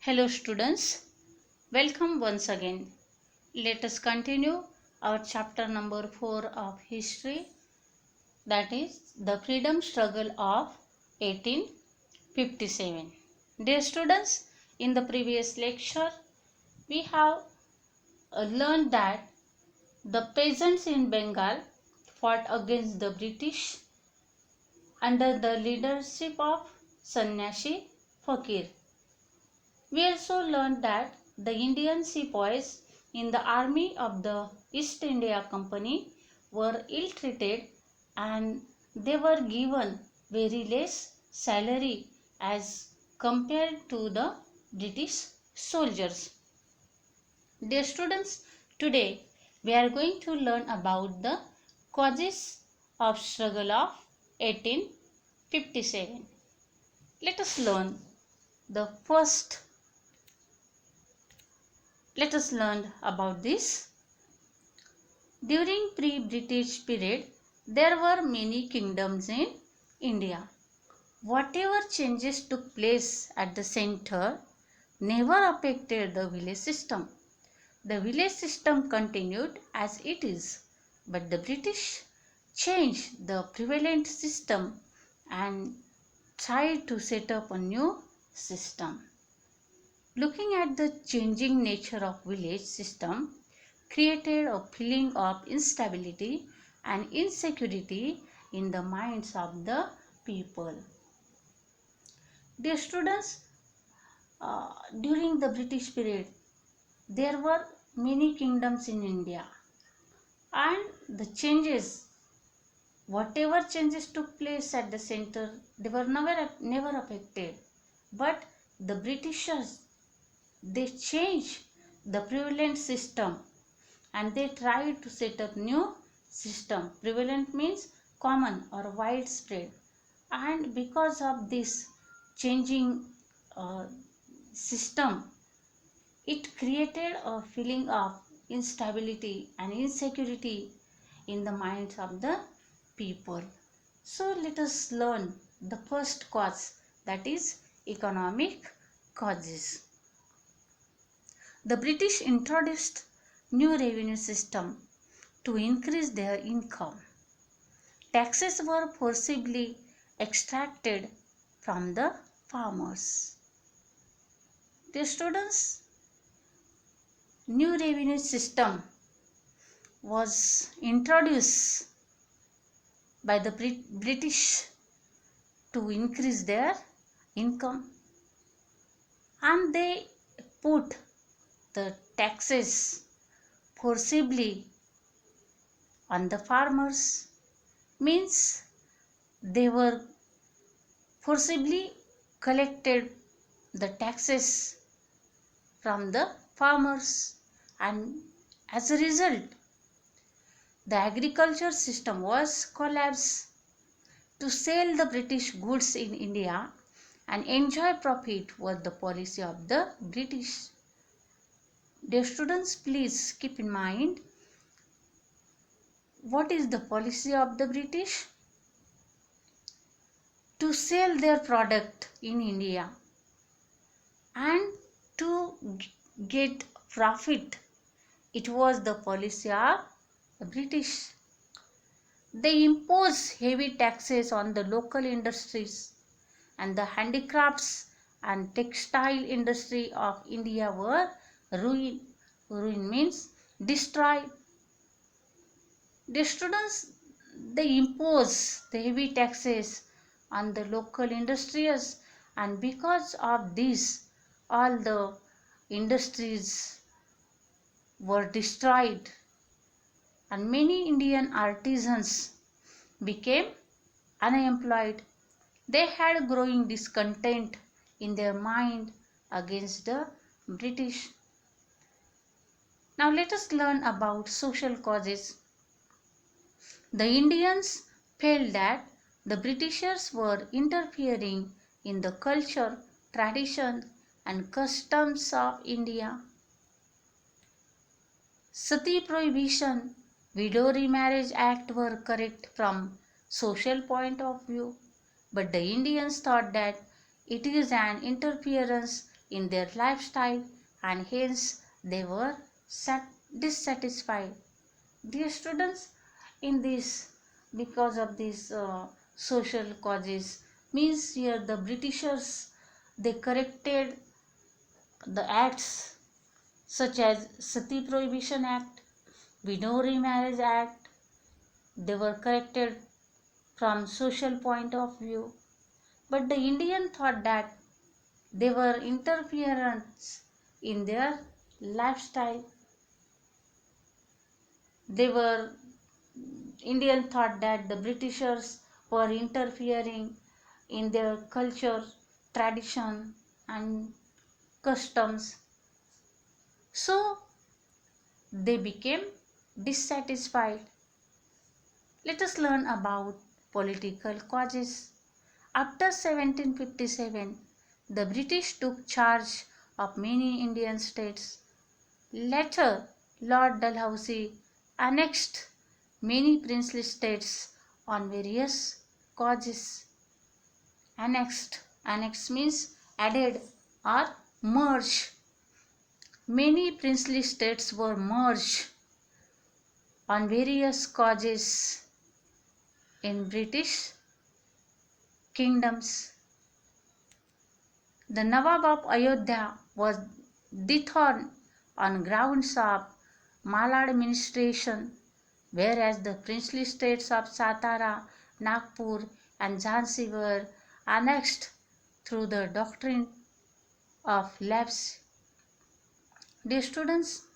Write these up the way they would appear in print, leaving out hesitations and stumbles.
Hello students, welcome once again. Let us continue our chapter number 4 of history, that is the freedom struggle of 1857. Dear students, in the previous lecture we have learned that the peasants in Bengal fought against the British under the leadership of Sannyasi Fakir. We also learned that the Indian sepoys in the army of the East India Company were ill treated and they were given very less salary as compared to the British soldiers. Dear students, today we are going to learn about the causes of struggle of 1857. Let us learn the first Let us learn about this. During pre-British period, there were many kingdoms in India. Whatever changes took place at the center never affected the village system. The village system continued as it is, but the British changed the prevalent system and tried to set up a new system. Looking at the changing nature of village system created a feeling of instability and insecurity in the minds of the people. Dear students, during the British period, there were many kingdoms in India, and the changes, whatever changes took place at the center, they were never affected. But the Britishers, they changed the prevalent system and they tried to set up new system. Prevalent means common or widespread, and because of this changing uh, system, it created a feeling of instability and insecurity in the minds of the people. So let us learn the first cause, that is economic causes. The British introduced new revenue system to increase their income. Taxes were forcibly extracted from the farmers. The students' new revenue system was introduced by the British to increase their income, and they put the taxes forcibly on the farmers, means they were forcibly collected the taxes from the farmers, and as a result the agriculture system was collapsed. To sell the British goods in India and enjoy profit was the policy of the British. Dear students, please keep in mind, what is the policy of the British? To sell their product in India and to get profit. It was the policy of the British. They imposed heavy taxes on the local industries, and the handicrafts and textile industry of India were ruined. Ruin means destroyed. The students, they impose the heavy taxes on the local industries, and because of this all the industries were destroyed and many Indian artisans became unemployed. They had growing discontent in their mind against the British. Now let us learn about social causes. The Indians felt that the Britishers were interfering in the culture, tradition and customs of India. Sati prohibition, widow remarriage act were correct from social point of view, but the Indians thought that it is an interference in their lifestyle and hence they were dissatisfied. Dear students, in this, because of these social causes, means here the Britishers, they corrected the acts such as Sati Prohibition Act, Widow Remarriage Act. They were corrected from social point of view, but the Indian thought that they were interference in their lifestyle. They were Indian thought that the Britishers were interfering in their culture, tradition, and customs. So they became dissatisfied. Let us learn about political causes. After 1757, the British took charge of many Indian states. Later, Lord Dalhousie annexed many princely states on various causes. Annexed means added or merged. Many princely states were merged on various causes in British kingdoms. The Nawab of Ayodhya was dethroned on grounds of maladministration, whereas the princely states of Satara, Nagpur, and Jhansi were annexed through the doctrine of lapse. Dear students,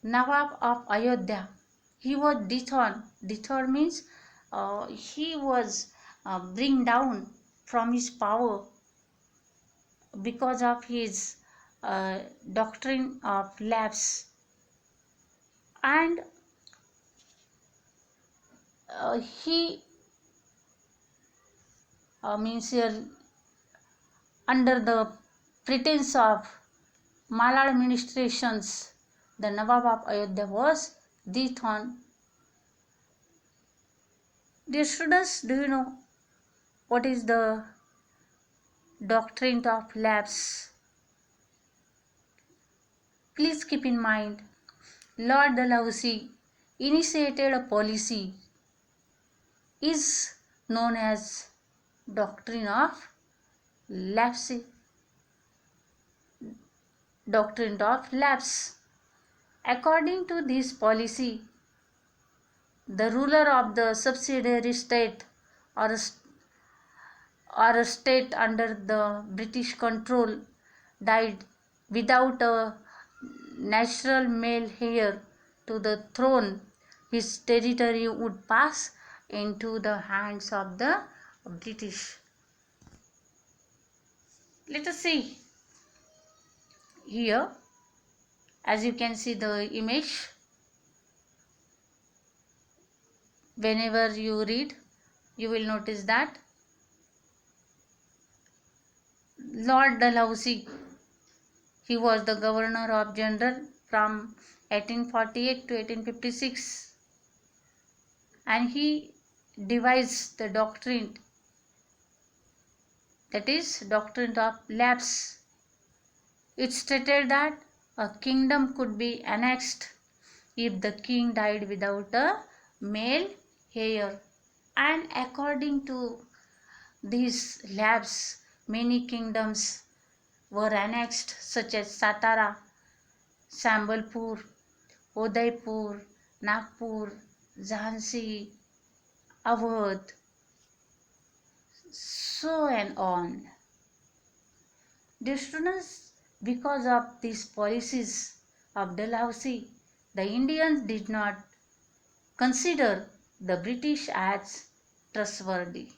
Nawab of Ayodhya, he was dethroned. Dethroned means he was bring down from his power because of his doctrine of lapse, and he means here under the pretense of maladministrations, the Nawab of Ayodhya was dethroned. Dear students, do you know what is the doctrine of lapse? Please keep in mind, Lord Dalhousie initiated a policy is known as doctrine of lapse. Doctrine of lapse. According to this policy, the ruler of the subsidiary state or a state under the British control died without a natural male heir to the throne, his territory would pass into the hands of the British. Let us see here, as you can see the image. Whenever you read, you will notice that Lord Dalhousie, he was the Governor of General from 1848 to 1856, and he devised the doctrine, that is doctrine of lapse. It stated that a kingdom could be annexed if the king died without a male heir, and according to these lapse, many kingdoms were annexed such as Satara, Sambalpur, Udaipur, Nagpur, Jhansi, Awadh, so and on. Dear students, because of these policies of Dalhousie, the Indians did not consider the British as trustworthy.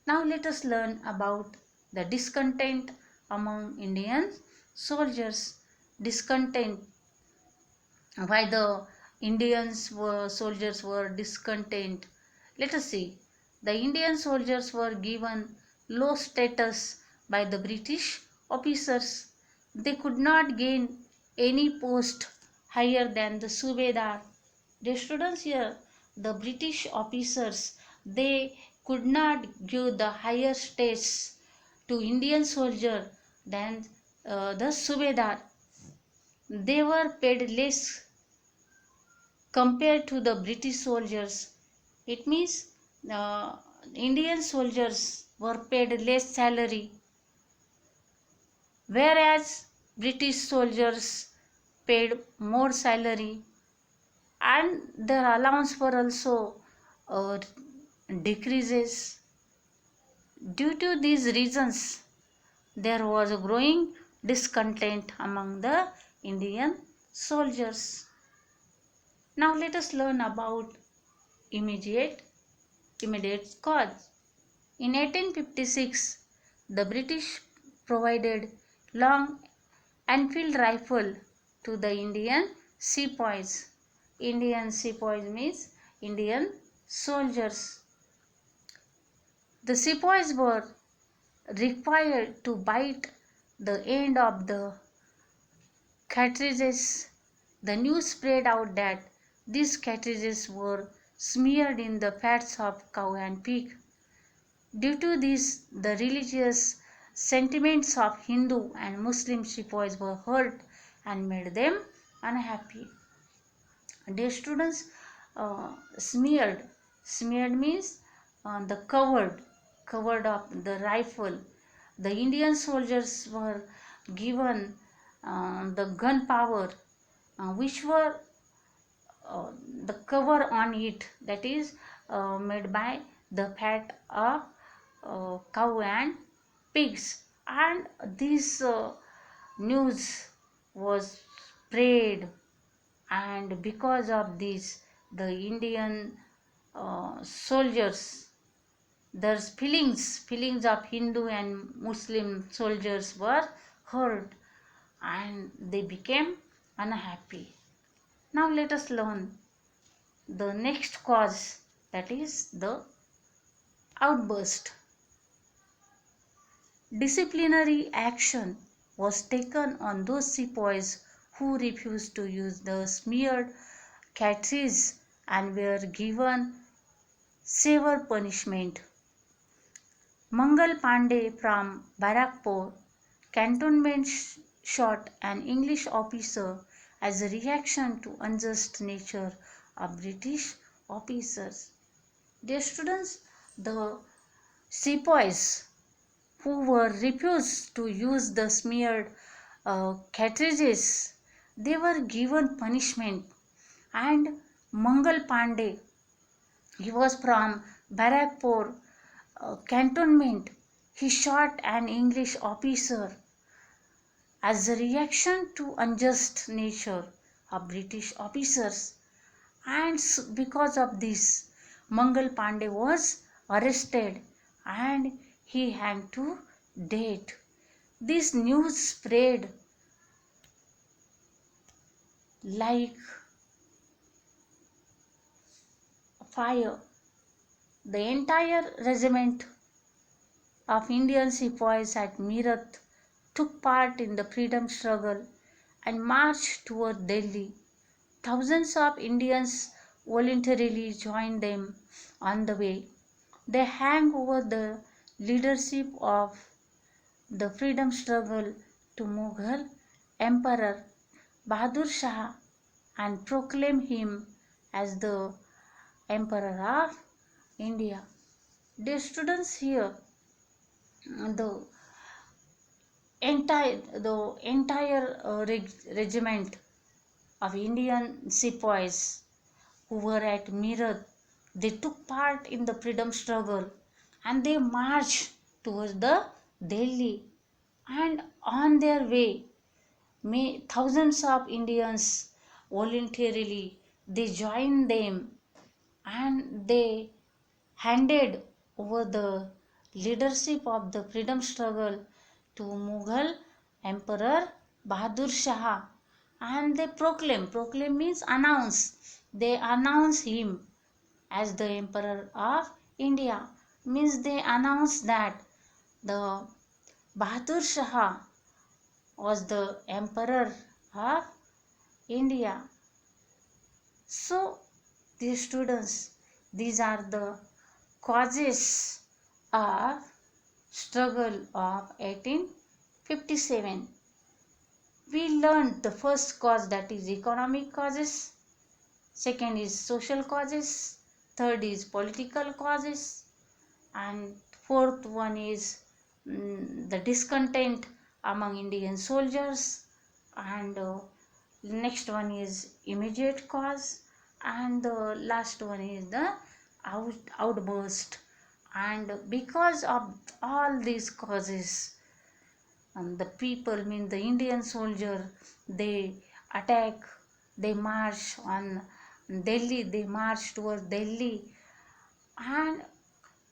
Now let us learn about the discontent among Indian soldiers. Discontent. Why the soldiers were discontent? Let us see. The Indian soldiers were given low status by the British officers. They could not gain any post higher than the Subedar. The students here, the British officers, they could not give the higher status to Indian soldier than the Subedar. They were paid less compared to the British soldiers. It means uh, Indian soldiers were paid less salary, whereas British soldiers paid more salary, and their allowance were also uh, decreases. Due to these reasons, there was a growing discontent among the Indian soldiers. Now let us learn about immediate immediate cause. In 1856, the British provided long Enfield rifle to the Indian sepoys. Indian sepoys means Indian soldiers. The sepoys were required to bite the end of the cartridges. The news spread out that these cartridges were smeared in the fats of cow and pig. Due to this, the religious sentiments of Hindu and Muslim sepoys were hurt and made them unhappy. Dear students, smeared means the covered up the rifle. The Indian soldiers were given the gun power, which were the cover on it, that is made by the fat of cow and pigs, and this news was spread, and because of this the Indian soldiers, their feelings of Hindu and Muslim soldiers were hurt and they became unhappy. Now let us learn the next cause, that is the outburst. Disciplinary action was taken on those sepoys who refused to use the smeared cartridge and were given severe punishment. Mangal Pandey from Barakpur cantonment shot an English officer as a reaction to unjust nature of British officers. Dear students, the sepoys who were refused to use the smeared cartridges, they were given punishment, and Mangal Pandey, he was from Barakpur cantonment, he shot an English officer as a reaction to unjust nature of British officers, and because of this Mangal Pandey was arrested and he hanged to death. This news spread like fire. The entire regiment of Indian sepoys at Meerut took part in the freedom struggle and marched toward Delhi. Thousands of Indians voluntarily joined them on the way. They hang over the leadership of the freedom struggle to Mughal Emperor Bahadur Shah and proclaim him as the Emperor of India. Dear students, here the entire regiment of Indian sepoys who were at Meerut, they took part in the freedom struggle and they marched towards the Delhi, and on their way thousands of Indians voluntarily they joined them and they handed over the leadership of the freedom struggle to Mughal Emperor Bahadur Shah, and they proclaim means announce, they announce him as the Emperor of India, means they announce that the Bahadur Shah was the Emperor of India. So, dear students, these are the causes of struggle of 1857. We learned the first cause, that is economic causes, second is social causes, third is political causes, and fourth one is the discontent among Indian soldiers, and next one is immediate cause, and the last one is the outburst. And because of all these causes, the people, mean the Indian soldier, they attack, they march on Delhi, they march towards Delhi, and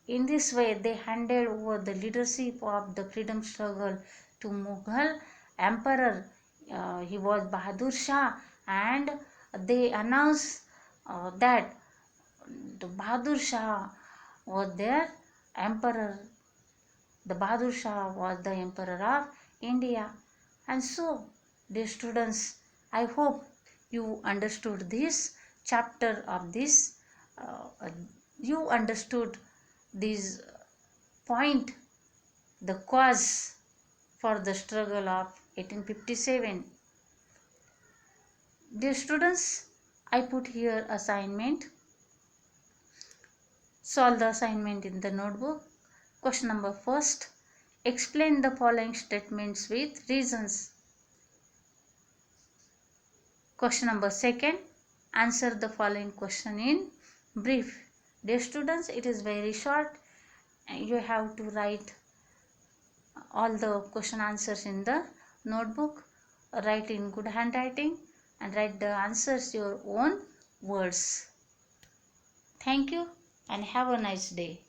in this way they handed over the leadership of the freedom struggle to Mughal emperor. He was Bahadur Shah, and they announced that the Bahadur Shah was their emperor. The Bahadur Shah was the emperor of India. And so, dear students, I hope you understood this chapter of this. Uh, you understood this point, the cause for the struggle of 1857. Dear students, I put here assignment. Solve the assignment in the notebook. Question number first. Explain the following statements with reasons. Question number second. Answer the following question in brief. Dear students, it is very short. You have to write all the question answers in the notebook. Write in good handwriting and write the answers your own words. Thank you and have a nice day.